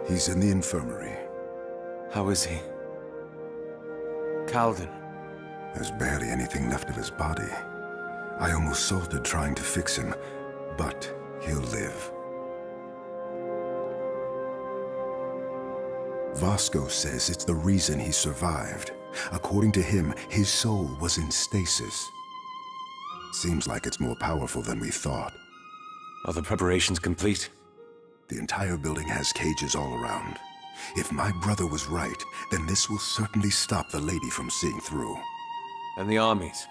He's in the infirmary. How is he? Calden. There's barely anything left of his body. I almost salted trying to fix him, but he'll live. Vasco says it's the reason he survived. According to him, his soul was in stasis. Seems like it's more powerful than we thought. Are the preparations complete? The entire building has cages all around. If my brother was right, then this will certainly stop the lady from seeing through. And the armies?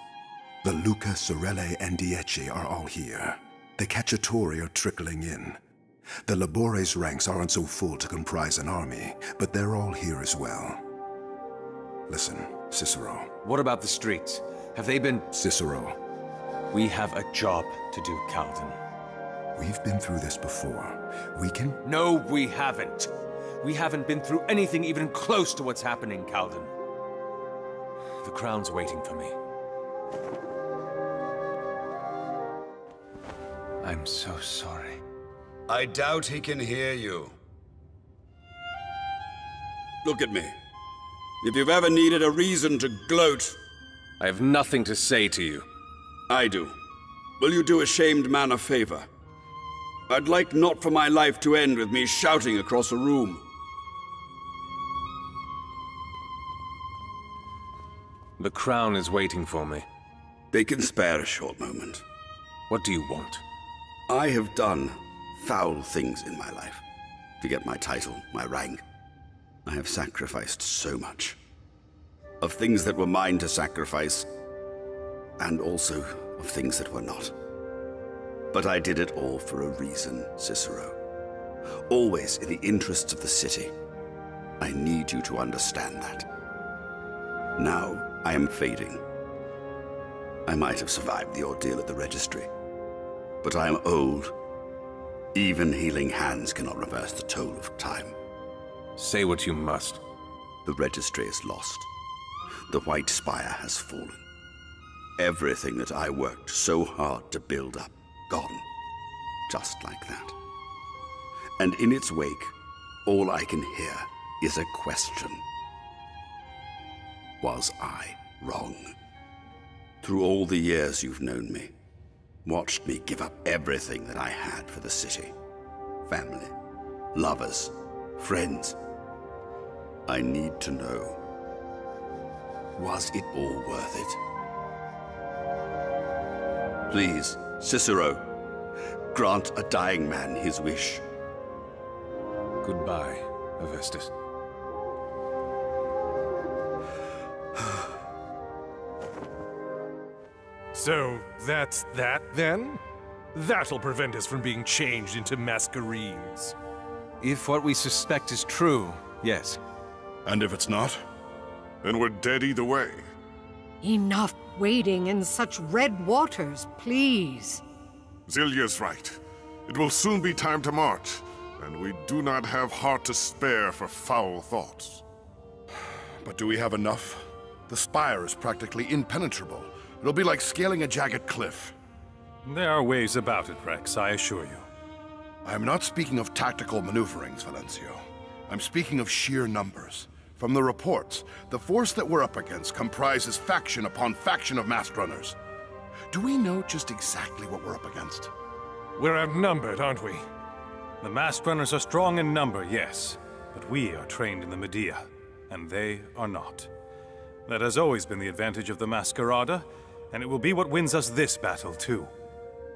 The Luca, Sorelle, and Dieci are all here. The Cacciatori are trickling in. The Labores ranks aren't so full to comprise an army, but they're all here as well. Listen, Cicero. What about the streets? Have they been— Cicero. We have a job to do, Calden. We've been through this before. We can— No, we haven't. We haven't been through anything even close to what's happening, Calden. The Crown's waiting for me. I'm so sorry. I doubt he can hear you. Look at me. If you've ever needed a reason to gloat... I have nothing to say to you. I do. Will you do a shamed man a favor? I'd like not for my life to end with me shouting across a room. The Crown is waiting for me. They can spare a short moment. What do you want? I have done foul things in my life. To get my title, my rank. I have sacrificed so much. Of things that were mine to sacrifice, and also of things that were not. But I did it all for a reason, Cicero. Always in the interests of the city. I need you to understand that. Now, I am fading. I might have survived the ordeal at the registry. But I am old. Even healing hands cannot reverse the toll of time. Say what you must. The registry is lost. The White Spire has fallen. Everything that I worked so hard to build up, gone. Just like that. And in its wake, all I can hear is a question. Was I wrong? Through all the years you've known me, watched me give up everything that I had for the city. Family, lovers, friends. I need to know, was it all worth it? Please, Cicero, grant a dying man his wish. Goodbye, Avestus. So, that's that, then? That'll prevent us from being changed into masquerades. If what we suspect is true, yes. And if it's not? Then we're dead either way. Enough wading in such red waters, please. Zilya's right. It will soon be time to march, and we do not have heart to spare for foul thoughts. But do we have enough? The spire is practically impenetrable. It'll be like scaling a jagged cliff. There are ways about it, Rex, I assure you. I am not speaking of tactical maneuverings, Valencio. I'm speaking of sheer numbers. From the reports, the force that we're up against comprises faction upon faction of masked runners. Do we know just exactly what we're up against? We're outnumbered, aren't we? The masked runners are strong in number, yes. But we are trained in the Medea, and they are not. That has always been the advantage of the Masquerada, and it will be what wins us this battle, too.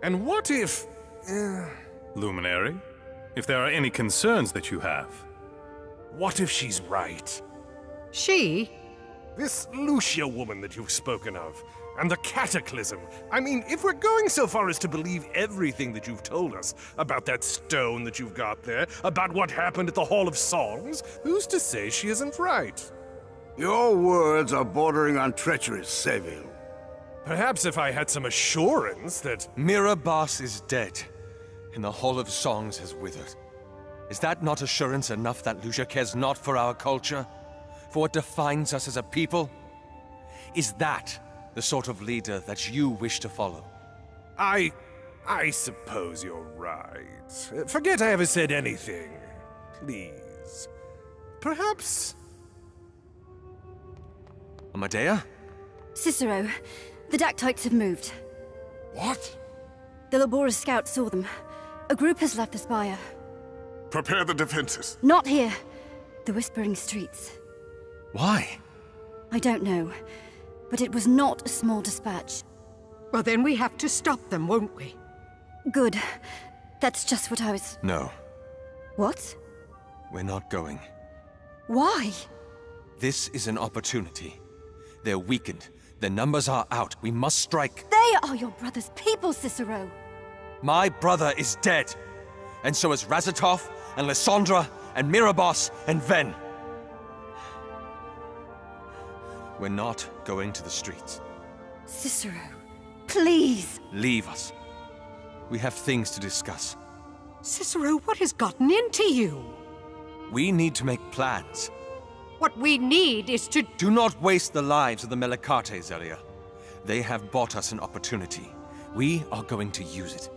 And what if... Luminary, if there are any concerns that you have. What if she's right? She? This Lucia woman that you've spoken of, and the cataclysm. I mean, if we're going so far as to believe everything that you've told us about that stone that you've got there, about what happened at the Hall of Songs, who's to say she isn't right? Your words are bordering on treacherous, Seville. Perhaps if I had some assurance that... Mirabas is dead, and the Hall of Songs has withered. Is that not assurance enough that Lucia cares not for our culture? For what defines us as a people? Is that the sort of leader that you wish to follow? I suppose you're right. Forget I ever said anything. Please. is. Perhaps... Amadea? Cicero, the Dactytes have moved. What? The Laboris scouts saw them. A group has left the spire. Prepare the defenses. Not here. The Whispering Streets. Why? I don't know. But it was not a small dispatch. Well, then we have to stop them, won't we? Good. That's just what I was... No, What? we're not going. Why? This is an opportunity. They're weakened. Their numbers are out. We must strike. They are your brother's people, Cicero. My brother is dead. And so is Razatov, and Lysandra, and Mirabos, and Ven. We're not going to the streets. Cicero, please. Leave us. We have things to discuss. Cicero, what has gotten into you? We need to make plans. What we need is to... Do not waste the lives of the Melicate, Zelia. They have bought us an opportunity. We are going to use it.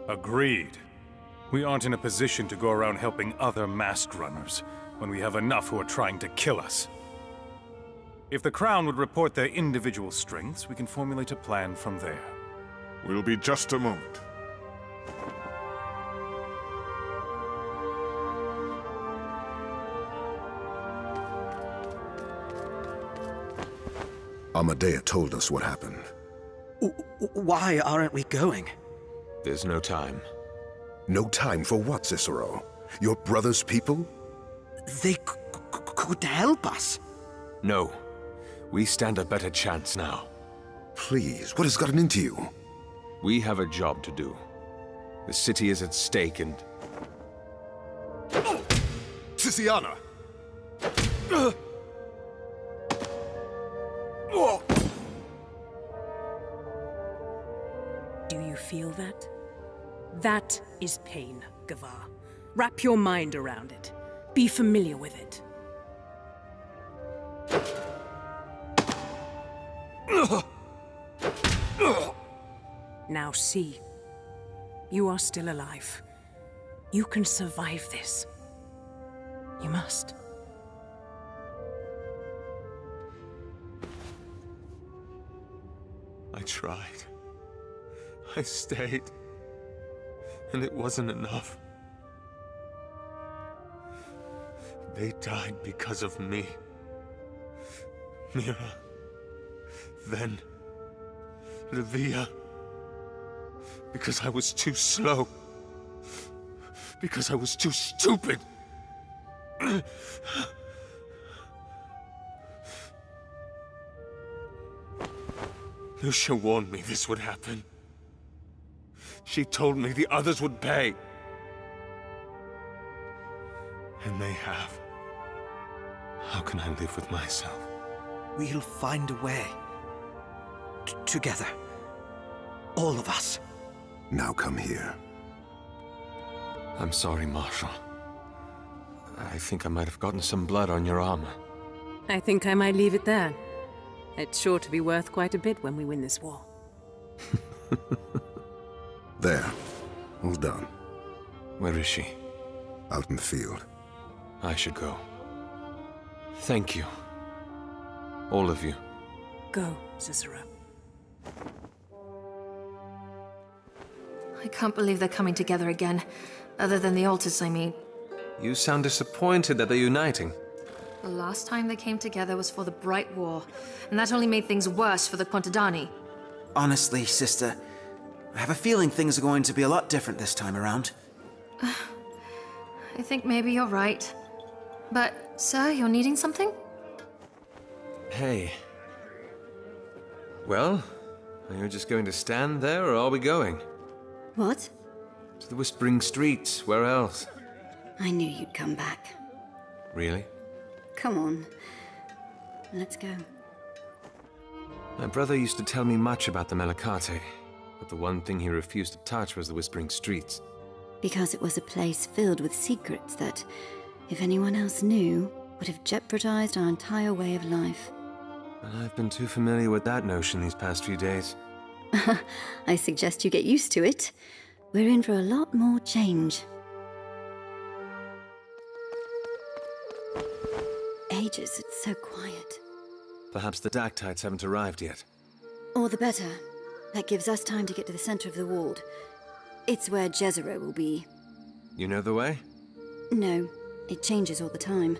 Agreed. We aren't in a position to go around helping other masked runners when we have enough who are trying to kill us. If the Crown would report their individual strengths, we can formulate a plan from there. We'll be just a moment. Amadea told us what happened. Why aren't we going? There's no time. No time for what, Cicero? Your brother's people? They could help us. No. We stand a better chance now. Please, what has gotten into you? We have a job to do. The city is at stake and... Siciana! Do you feel that? That is pain, Gavar. Wrap your mind around it. Be familiar with it. Now see. You are still alive. You can survive this. You must. I tried. I stayed. And it wasn't enough. They died because of me. Mira. Then... Livia. Because I was too slow. Because I was too stupid. Lucia warned me this would happen. She told me the others would pay. And they have. How can I live with myself? We'll find a way. Together. All of us. Now come here. I'm sorry, Marshal. I think I might have gotten some blood on your armor. I think I might leave it there. It's sure to be worth quite a bit when we win this war. There. All done. Where is she? Out in the field. I should go. Thank you. All of you. Go, Cicero. I can't believe they're coming together again. Other than the altars, I mean. You sound disappointed that they're uniting. The last time they came together was for the Bright War, and that only made things worse for the Contadani. Honestly, sister, I have a feeling things are going to be a lot different this time around. I think maybe you're right. But, sir, you're needing something? Hey. Well, are you just going to stand there, or are we going? What? To the Whispering Streets. Where else? I knew you'd come back. Really? Come on. Let's go. My brother used to tell me much about the Melicate, but the one thing he refused to touch was the Whispering Streets. Because it was a place filled with secrets that, if anyone else knew, would have jeopardized our entire way of life. And I've been too familiar with that notion these past few days. I suggest you get used to it. We're in for a lot more change. ages. It's so quiet. Perhaps the Dactytes haven't arrived yet. All the better. That gives us time to get to the center of the ward. It's where Jezero will be. You know the way? No, it changes all the time.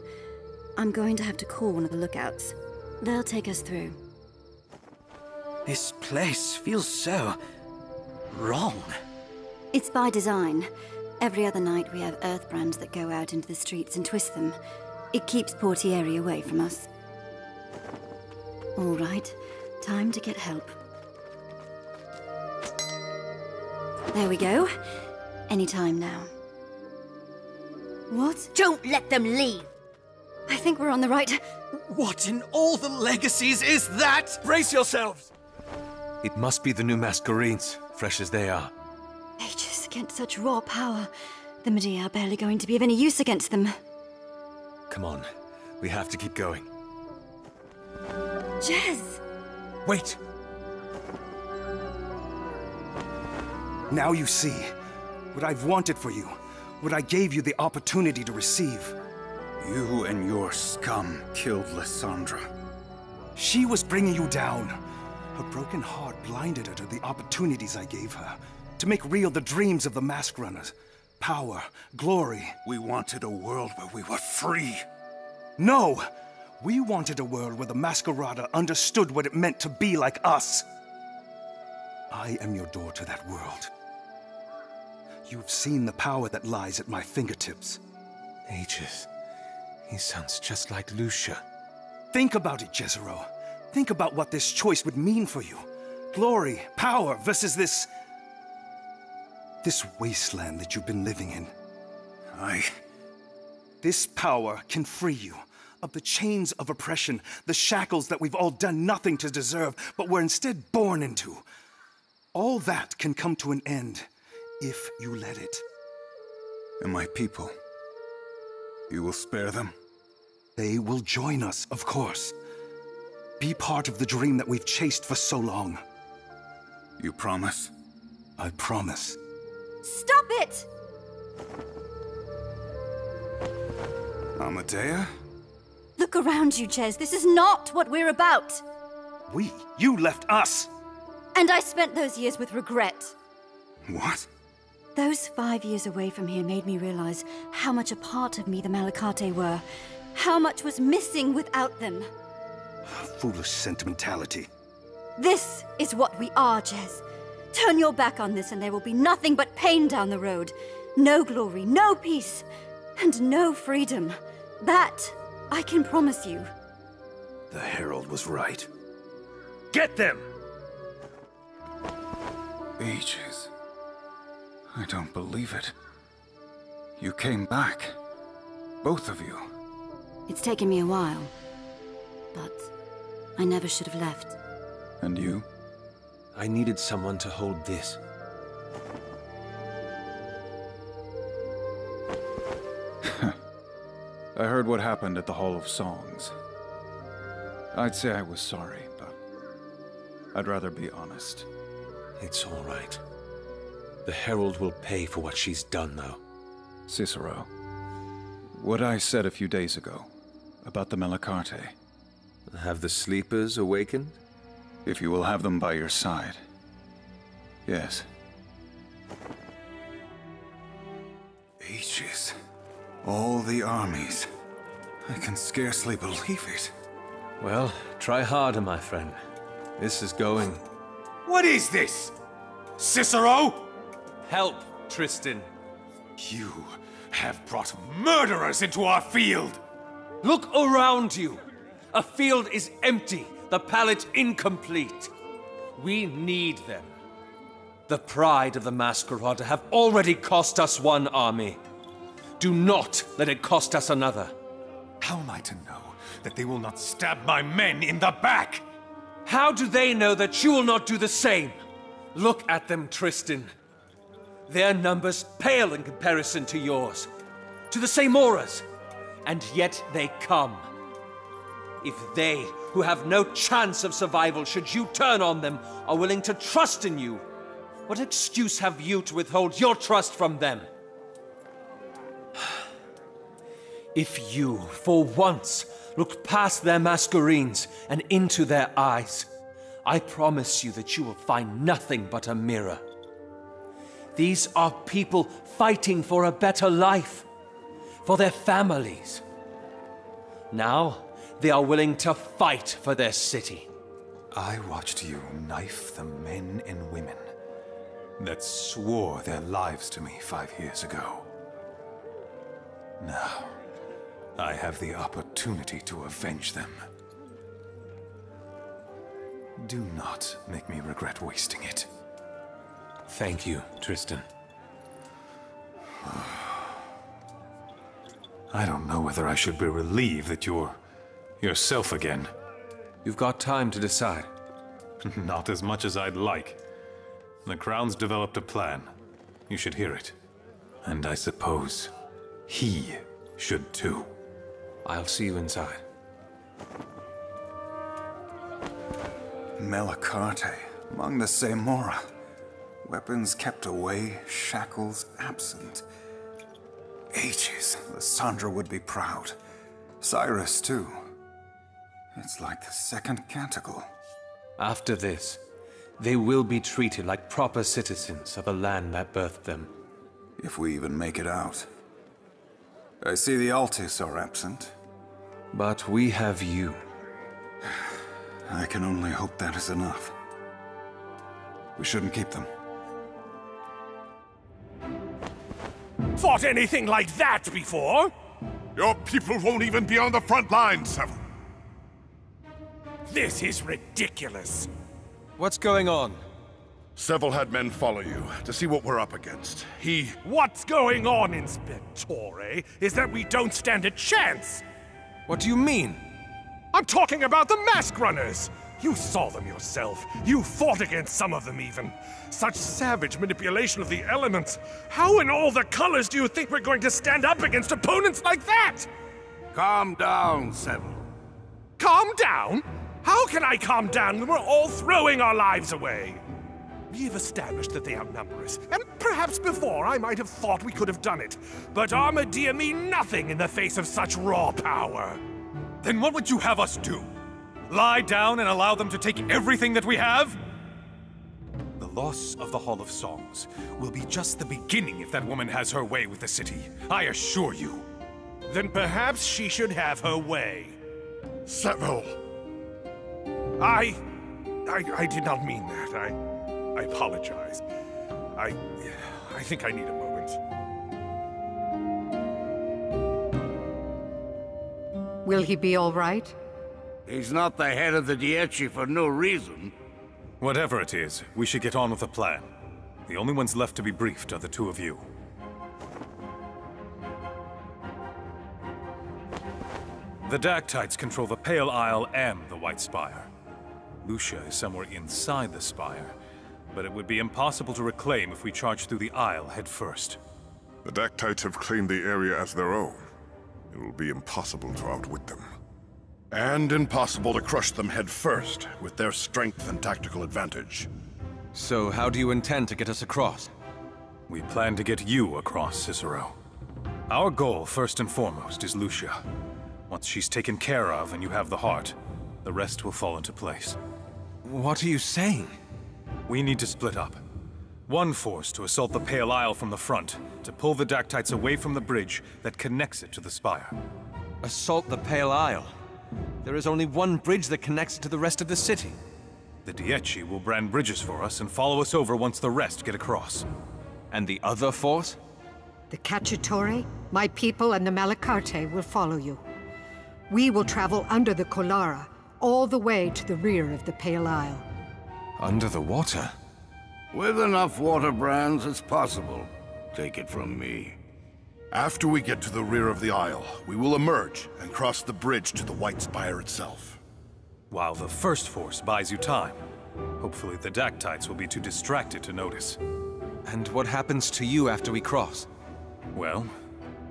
I'm going to have to call one of the lookouts. They'll take us through. This place feels so... wrong. It's by design. Every other night we have Earthbrands that go out into the streets and twist them. It keeps Portieri away from us. All right, time to get help. There we go. Anytime now. What? Don't let them leave! I think we're on the right... What in all the legacies is that? Brace yourselves! It must be the new Masquerades, fresh as they are. Ages against such raw power. The Medea are barely going to be of any use against them. Come on, we have to keep going. Jez! Wait! Now you see what I've wanted for you, what I gave you the opportunity to receive. You and your scum killed Lysandra. She was bringing you down. Her broken heart blinded her to the opportunities I gave her, to make real the dreams of the Mask Runners. Power, glory. We wanted a world where we were free. No! We wanted a world where the Masquerada understood what it meant to be like us. I am your door to that world. You've seen the power that lies at my fingertips. Ages. He sounds just like Lucia. Think about it, Jezero. Think about what this choice would mean for you. Glory, power, versus this wasteland that you've been living in. This power can free you of the chains of oppression, the shackles that we've all done nothing to deserve, but were instead born into. All that can come to an end if you let it. And my people, you will spare them? They will join us, of course. Be part of the dream that we've chased for so long. You promise? I promise. Stop it! Amadea? Look around you, Jez. This is not what we're about. You left us! And I spent those years with regret. What? Those 5 years away from here made me realize how much a part of me the Malakate were. How much was missing without them. Foolish sentimentality. This is what we are, Jez. Turn your back on this and there will be nothing but pain down the road. No glory, no peace, and no freedom. That I can promise you. The Herald was right. Get them! Ages. I don't believe it. You came back. Both of you. It's taken me a while, but I never should have left. And you? I needed someone to hold this. I heard what happened at the Hall of Songs. I'd say I was sorry, but I'd rather be honest. It's all right. The Herald will pay for what she's done, though. Cicero, what I said a few days ago about the Malakate. Have the sleepers awakened? If you will have them by your side. Yes. Ages. All the armies. I can scarcely believe it. Well, try harder, my friend. This is going... What is this? Cicero? Help, Tristan. You have brought murderers into our field! Look around you! A field is empty, the pallet incomplete. We need them. The pride of the Masquerada have already cost us one army. Do not let it cost us another. How am I to know that they will not stab my men in the back? How do they know that you will not do the same? Look at them, Tristan. Their numbers pale in comparison to yours, to the same auras, and yet they come. If they, who have no chance of survival should you turn on them, are willing to trust in you, what excuse have you to withhold your trust from them? If you, for once, looked past their masquerades and into their eyes, I promise you that you will find nothing but a mirror. These are people fighting for a better life, for their families. Now, they are willing to fight for their city. I watched you knife the men and women that swore their lives to me 5 years ago. Now, I have the opportunity to avenge them. Do not make me regret wasting it. Thank you, Tristan. I don't know whether I should be relieved that you're yourself again. You've got time to decide. Not as much as I'd like. The Crown's developed a plan. You should hear it. And I suppose he should too. I'll see you inside. Masquerada, among the Semora. Weapons kept away, shackles absent. Ages, Lysandra would be proud. Cyrus, too. It's like the second canticle. After this, they will be treated like proper citizens of the land that birthed them. If we even make it out. I see the Altis are absent. But we have you. I can only hope that is enough. We shouldn't keep them. Fought anything like that before? Your people won't even be on the front lines, Seville. This is ridiculous. What's going on? Seville had men follow you to see what we're up against. What's going on, Inspectore, is that we don't stand a chance. What do you mean? I'm talking about the Mask Runners! You saw them yourself. You fought against some of them, even. Such savage manipulation of the elements. How in all the colors do you think we're going to stand up against opponents like that? Calm down, Seville. Calm down? How can I calm down when we're all throwing our lives away? We've established that they outnumber us, and perhaps before I might have thought we could have done it. But Armadia mean nothing in the face of such raw power. Then what would you have us do? Lie down and allow them to take everything that we have? The loss of the Hall of Songs will be just the beginning if that woman has her way with the city. I assure you. Then perhaps she should have her way. Seville! I did not mean that. I apologize. I think I need a moment. Will he be all right? He's not the head of the Dieci for no reason. Whatever it is, we should get on with the plan. The only ones left to be briefed are the two of you. The Dactytes control the Pale Isle and the White Spire. Lucia is somewhere inside the Spire, but it would be impossible to reclaim if we charge through the Isle head first. The Dactytes have claimed the area as their own. It will be impossible to outwit them. And impossible to crush them head first, with their strength and tactical advantage. So how do you intend to get us across? We plan to get you across, Cicero. Our goal, first and foremost, is Lucia. Once she's taken care of and you have the heart, the rest will fall into place. What are you saying? We need to split up. One force to assault the Pale Isle from the front, to pull the Dactytes away from the bridge that connects it to the Spire. Assault the Pale Isle? There is only one bridge that connects it to the rest of the city. The Dieci will brand bridges for us and follow us over once the rest get across. And the other force? The Cacciatore, my people, and the Malacarte will follow you. We will travel under the Colara, all the way to the rear of the Pale Isle. Under the water? With enough water brands, it's possible. Take it from me. After we get to the rear of the Isle, we will emerge and cross the bridge to the White Spire itself. While the first force buys you time. Hopefully the Dactytes will be too distracted to notice. And what happens to you after we cross? Well,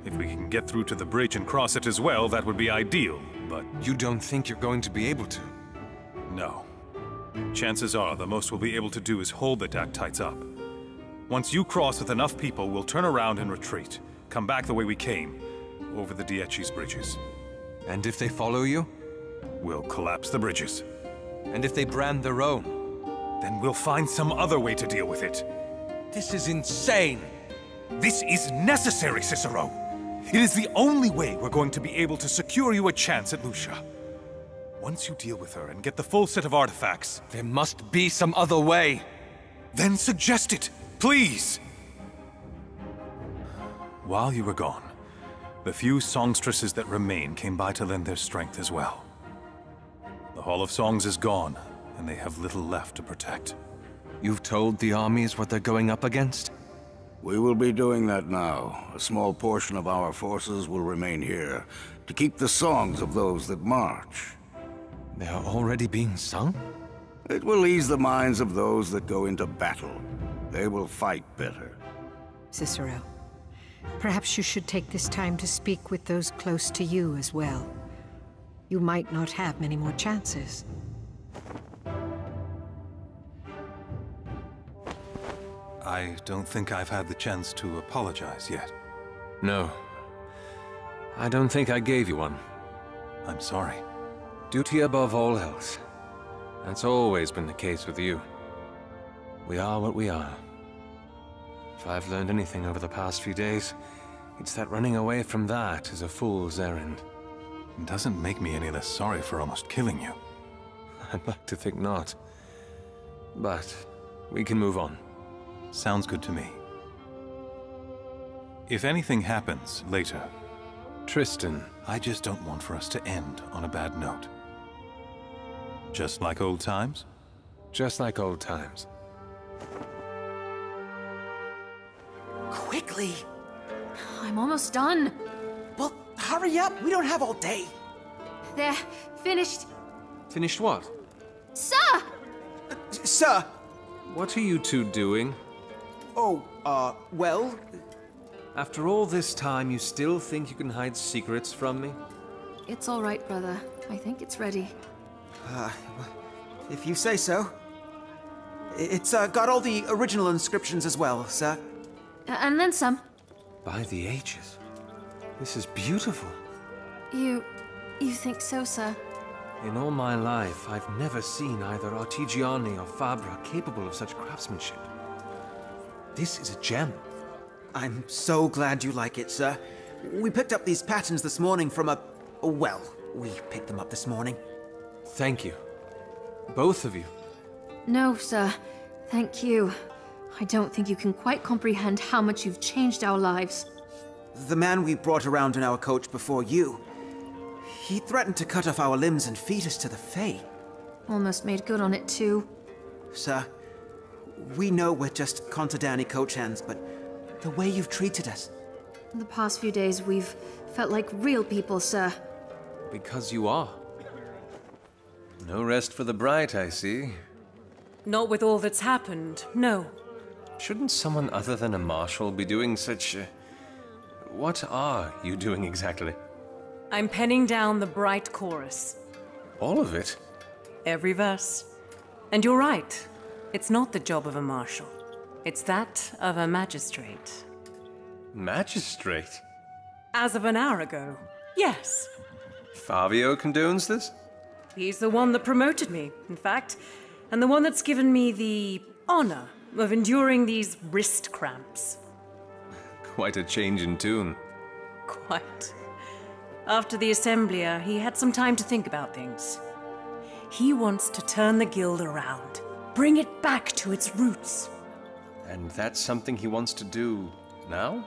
if we can get through to the bridge and cross it as well, that would be ideal, but... You don't think you're going to be able to? No. Chances are the most we'll be able to do is hold the Dactytes up. Once you cross with enough people, we'll turn around and retreat. Come back the way we came, over the Dietchi's bridges. And if they follow you? We'll collapse the bridges. And if they brand their own? Then we'll find some other way to deal with it. This is insane! This is necessary, Cicero! It is the only way we're going to be able to secure you a chance at Lucia. Once you deal with her and get the full set of artifacts... There must be some other way! Then suggest it, please! While you were gone, the few songstresses that remain came by to lend their strength as well. The Hall of Songs is gone, and they have little left to protect. You've told the armies what they're going up against? We will be doing that now. A small portion of our forces will remain here to keep the songs of those that march. They are already being sung? It will ease the minds of those that go into battle. They will fight better. Cicero, perhaps you should take this time to speak with those close to you as well. You might not have many more chances. I don't think I've had the chance to apologize yet. No. I don't think I gave you one. I'm sorry. Duty above all else. That's always been the case with you. We are what we are. If I've learned anything over the past few days, it's that running away from that is a fool's errand. It doesn't make me any less sorry for almost killing you. I'd like to think not. But we can move on. Sounds good to me. If anything happens later... Tristan, I just don't want for us to end on a bad note. Just like old times? Just like old times. Quickly! I'm almost done. Well, hurry up! We don't have all day! There, finished. Finished what? Sir! Sir! What are you two doing? Oh, well... After all this time, you still think you can hide secrets from me? It's all right, brother. I think it's ready. If you say so. It's got all the original inscriptions as well, sir. And then some. By the ages. This is beautiful. You think so, sir? In all my life, I've never seen either Artigiani or Fabra capable of such craftsmanship. This is a gem. I'm so glad you like it, sir. We picked up these patterns this morning from well, we picked them up this morning. Thank you. Both of you. No, sir. Thank you. I don't think you can quite comprehend how much you've changed our lives. The man we brought around in our coach before you, he threatened to cut off our limbs and feed us to the Fae. Almost made good on it, too. Sir, we know we're just Contadani coach hands, but the way you've treated us... In the past few days, we've felt like real people, sir. Because you are. No rest for the bright, I see. Not with all that's happened, no. Shouldn't someone other than a marshal be doing such... What are you doing exactly? I'm penning down the bright chorus. All of it? Every verse. And you're right. It's not the job of a marshal. It's that of a magistrate. Magistrate? As of an hour ago, yes. Fabio condones this? He's the one that promoted me, in fact, and the one that's given me the honor of enduring these wrist cramps. Quite a change in tune. Quite. After the Assemblia, he had some time to think about things. He wants to turn the guild around, bring it back to its roots. And that's something he wants to do now?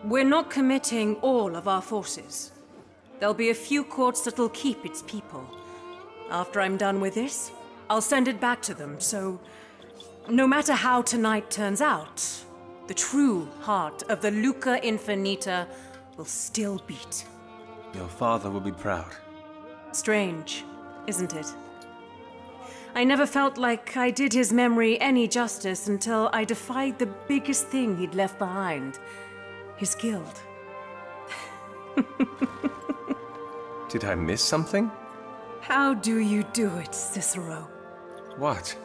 We're not committing all of our forces. There'll be a few courts that'll keep its people. After I'm done with this, I'll send it back to them, so no matter how tonight turns out, the true heart of the Luca Infinita will still beat. Your father will be proud. Strange, isn't it? I never felt like I did his memory any justice until I defied the biggest thing he'd left behind. His guild. Did I miss something? How do you do it, Cicero? What?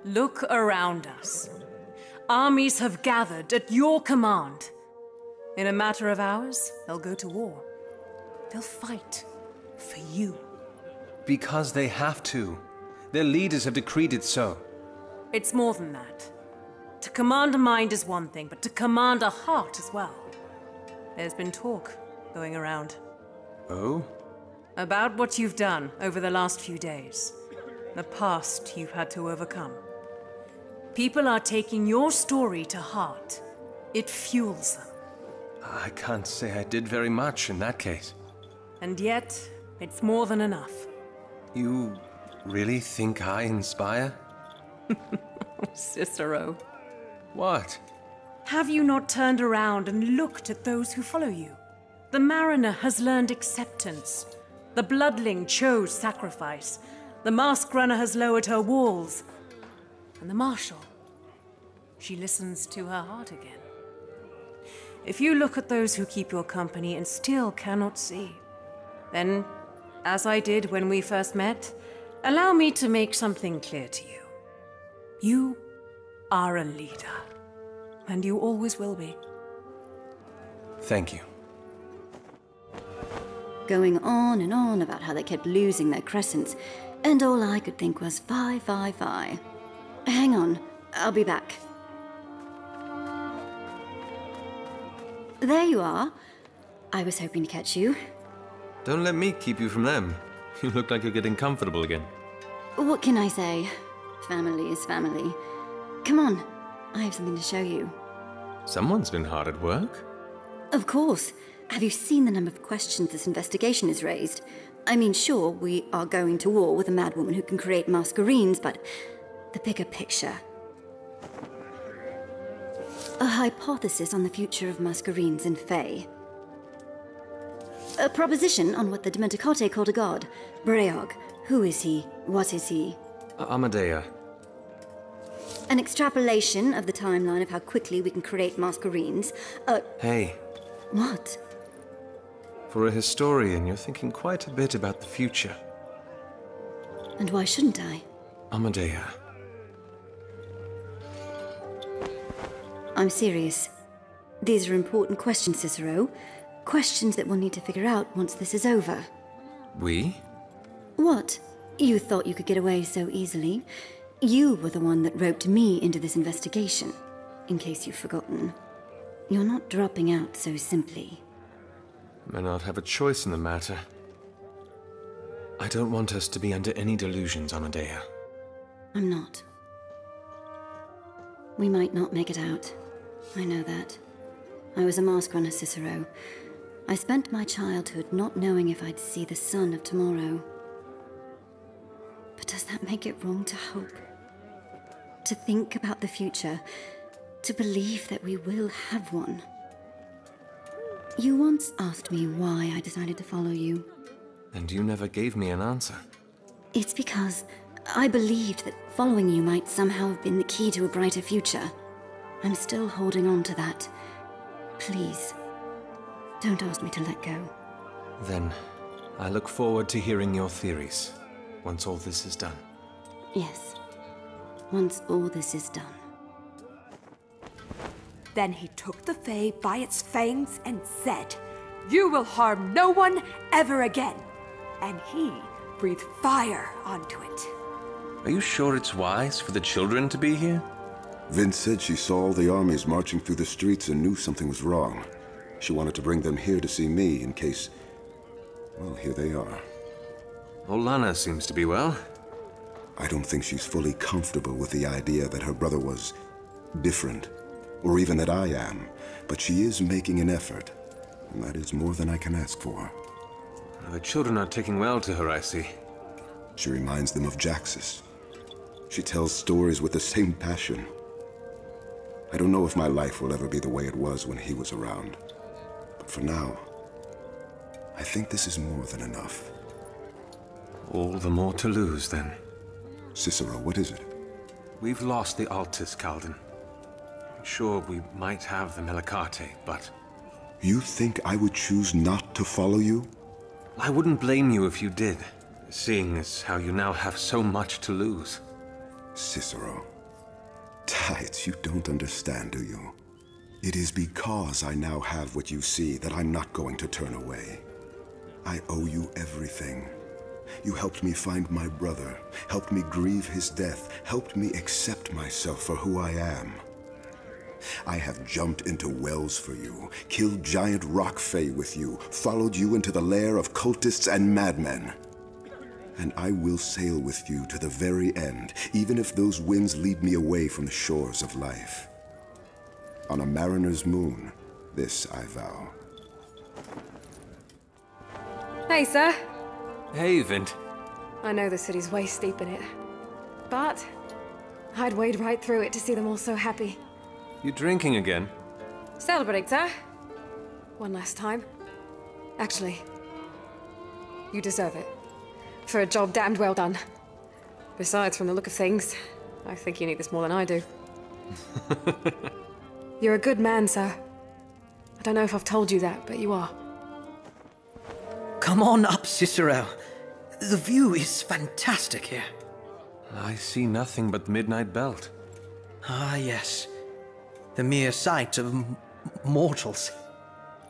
Look around us. Armies have gathered at your command. In a matter of hours, they'll go to war. They'll fight for you. Because they have to. Their leaders have decreed it so. It's more than that. To command a mind is one thing, but to command a heart as well. There's been talk going around. Oh? About what you've done over the last few days. The past you've had to overcome. People are taking your story to heart. It fuels them. I can't say I did very much in that case. And yet, it's more than enough. You really think I inspire? Cicero. What? Have you not turned around and looked at those who follow you? The mariner has learned acceptance. The bloodling chose sacrifice. The mask runner has lowered her walls. And the marshal, she listens to her heart again. If you look at those who keep your company and still cannot see, then, as I did when we first met, allow me to make something clear to you. You are a leader, and you always will be. Thank you. Going on and on about how they kept losing their crescents, and all I could think was, fie, fie, fie. Hang on, I'll be back. There you are. I was hoping to catch you. Don't let me keep you from them. You look like you're getting comfortable again. What can I say? Family is family. Come on, I have something to show you. Someone's been hard at work. Of course. Have you seen the number of questions this investigation has raised? I mean, sure, we are going to war with a madwoman who can create masquerades, but the bigger picture. A hypothesis on the future of masquerades in Fae. A proposition on what the Dementicate called a god. Breog. Who is he? What is he? Amadea. An extrapolation of the timeline of how quickly we can create masquerades. Hey. What? For a historian, you're thinking quite a bit about the future. And why shouldn't I? Amadea. I'm serious. These are important questions, Cicero. Questions that we'll need to figure out once this is over. We? What? You thought you could get away so easily? You were the one that roped me into this investigation, in case you've forgotten. You're not dropping out so simply. May not have a choice in the matter. I don't want us to be under any delusions, Amadea. I'm not. We might not make it out. I know that. I was a mask runner, Cicero. I spent my childhood not knowing if I'd see the sun of tomorrow. But does that make it wrong to hope? To think about the future? To believe that we will have one? You once asked me why I decided to follow you. And you never gave me an answer. It's because I believed that following you might somehow have been the key to a brighter future. I'm still holding on to that. Please, don't ask me to let go. Then, I look forward to hearing your theories, once all this is done. Yes, once all this is done. Then he took the Fae by its fangs and said, "You will harm no one ever again." And he breathed fire onto it. Are you sure it's wise for the children to be here? Vince said she saw all the armies marching through the streets and knew something was wrong. She wanted to bring them here to see me in case... Well, here they are. Olana seems to be well. I don't think she's fully comfortable with the idea that her brother was different, or even that I am, but she is making an effort, and that is more than I can ask for. The children are taking well to her, I see. She reminds them of Jaxus. She tells stories with the same passion. I don't know if my life will ever be the way it was when he was around, but for now, I think this is more than enough. All the more to lose, then. Cicero, what is it? We've lost the Altus, Calden. Sure, we might have the Melicarte, but... You think I would choose not to follow you? I wouldn't blame you if you did, seeing as how you now have so much to lose. Cicero. Tides, you don't understand, do you? It is because I now have what you see that I'm not going to turn away. I owe you everything. You helped me find my brother, helped me grieve his death, helped me accept myself for who I am. I have jumped into wells for you, killed giant rock fae with you, followed you into the lair of cultists and madmen. And I will sail with you to the very end, even if those winds lead me away from the shores of life. On a mariner's moon, this I vow. Hey, sir. Hey, Vint. I know the city's way steep in it, but I'd wade right through it to see them all so happy. You drinking again? Celebrating, sir. One last time. Actually, you deserve it. For a job damned well done. Besides, from the look of things, I think you need this more than I do. You're a good man, sir. I don't know if I've told you that, but you are. Come on up, Cicero. The view is fantastic here. I see nothing but Midnight Belt. Ah, yes. The mere sight of mortals.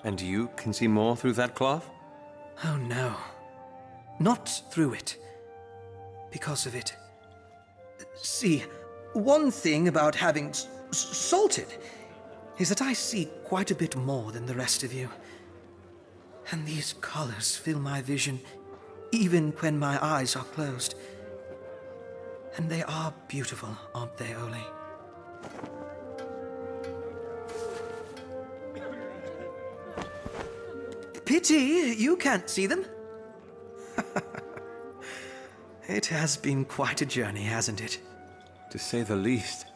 And you can see more through that cloth? Oh, no. Not through it. Because of it. See, one thing about having salted is that I see quite a bit more than the rest of you. And these colors fill my vision even when my eyes are closed. And they are beautiful, aren't they, Ole? Pity you can't see them. It has been quite a journey, hasn't it? To say the least.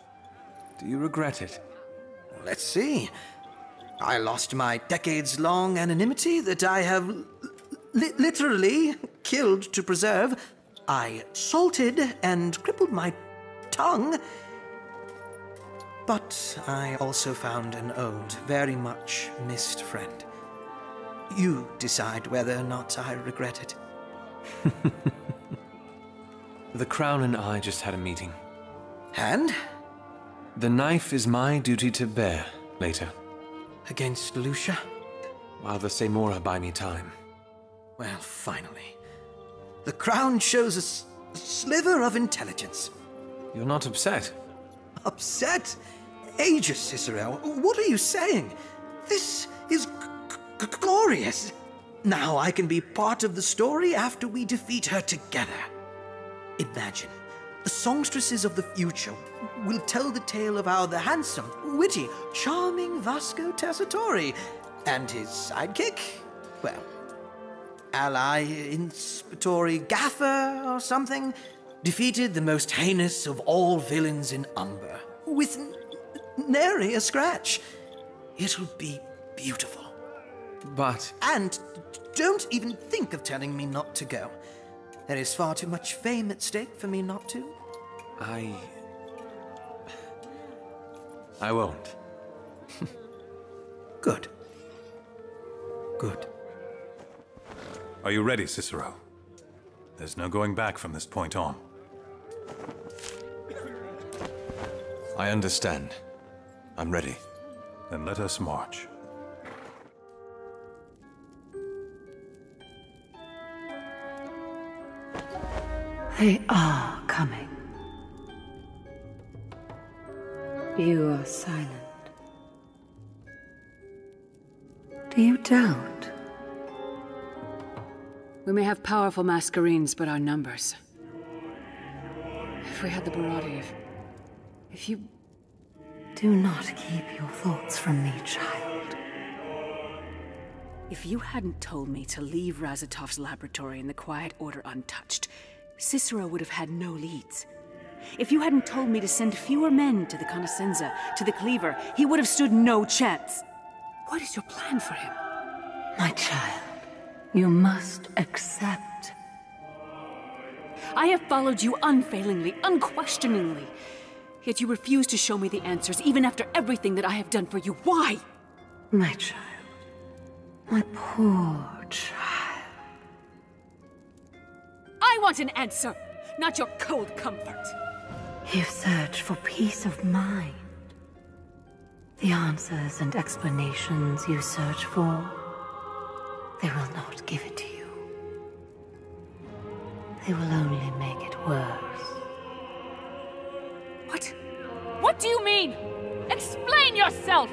Do you regret it? Let's see. I lost my decades-long anonymity that I have literally killed to preserve. I salted and crippled my tongue. But I also found an old, very much missed friend. You decide whether or not I regret it. The Crown and I just had a meeting. And? The knife is my duty to bear later. Against Lucia? While the Semora buy me time. Well, finally. The Crown shows a sliver of intelligence. You're not upset? Upset? Aegis, Cicero, what are you saying? This is glorious. Now I can be part of the story after we defeat her together. Imagine, the songstresses of the future will tell the tale of how the handsome, witty, charming Vasco Tessitore and his sidekick, well, ally inspectori Gaffer or something, defeated the most heinous of all villains in Umber, with nary a scratch. It'll be beautiful. But... And don't even think of telling me not to go. There is far too much fame at stake for me not to. I won't. Good. Good. Are you ready, Cicero? There's no going back from this point on. I understand. I'm ready. Then let us march. They are coming. You are silent. Do you doubt? We may have powerful Masquerines, but our numbers. If we had the Barati, if you... Do not keep your thoughts from me, child. If you hadn't told me to leave Razatov's laboratory in the Quiet Order untouched, Cicero would have had no leads. If you hadn't told me to send fewer men to the Conoscenza, to the Cleaver, he would have stood no chance. What is your plan for him? My child, you must accept. I have followed you unfailingly, unquestioningly. Yet you refuse to show me the answers, even after everything that I have done for you. Why? My child. My poor child. I want an answer, not your cold comfort. You search for peace of mind. The answers and explanations you search for, they will not give it to you. They will only make it worse. What? What do you mean? Explain yourself!